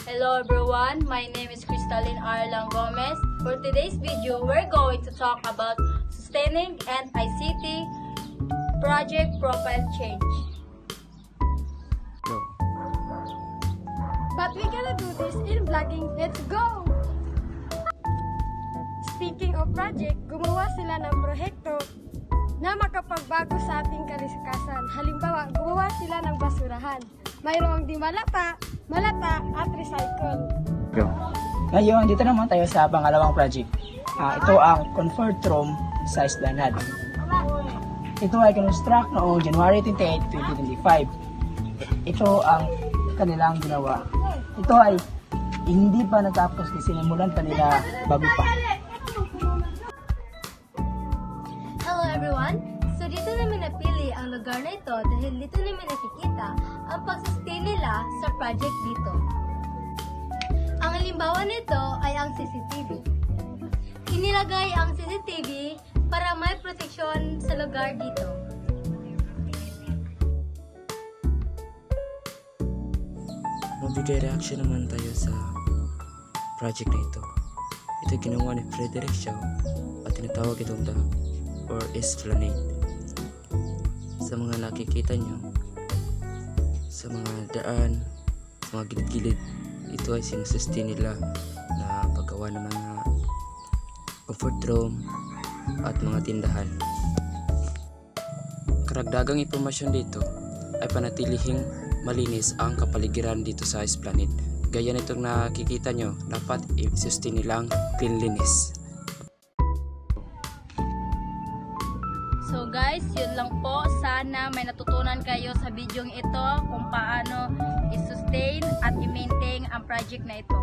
Hello everyone, my name is Crystalline Arlang Gomez. For today's video, we're going to talk about sustaining an ICT project profile change. Go. But we cannot do this in vlogging. Let's go! Speaking of project, gumawa sila ng proyekto na makapagbago sa ating kalikasan. Halimbawa, gumawa sila ng basurahan. Mayroong di malata at recycle. Go. Ngayon, dito naman tayo sa pangalawang project. Ito ang comfort room sa Esplanade. Ito ay construct noong January 28, 2025. Ito ang kanilang ginawa. Ito ay hindi pa natapos kasi sinimulan pa nila bago pa. Hello everyone! So dito namin napili ang lugar na ito dahil dito namin nakikita ang pag-sustain nila sa project dito. Ang halimbawa nito ay ang CCTV. Inilagay ang CCTV para may proteksyon sa lugar dito. Magbigay reaction naman tayo sa project na ito. Ito ginawa ni Frederick Shaw at tinatawag itong The or Esplanade. Sa mga nakikita nyo, sa mga daan, sa mga gilid-gilid, ito ay sinusustain nila na paggawa ng mga comfort room at mga tindahan. Karagdagang impormasyon dito ay panatilihing malinis ang kapaligiran dito sa Esplanade. Gaya nitong nakikita nyo, dapat i-sustain nilang cleanliness. So guys, yun lang po. Sana may natutunan kayo sa video ito kung paano i-sustain at i-maintain ang project na ito.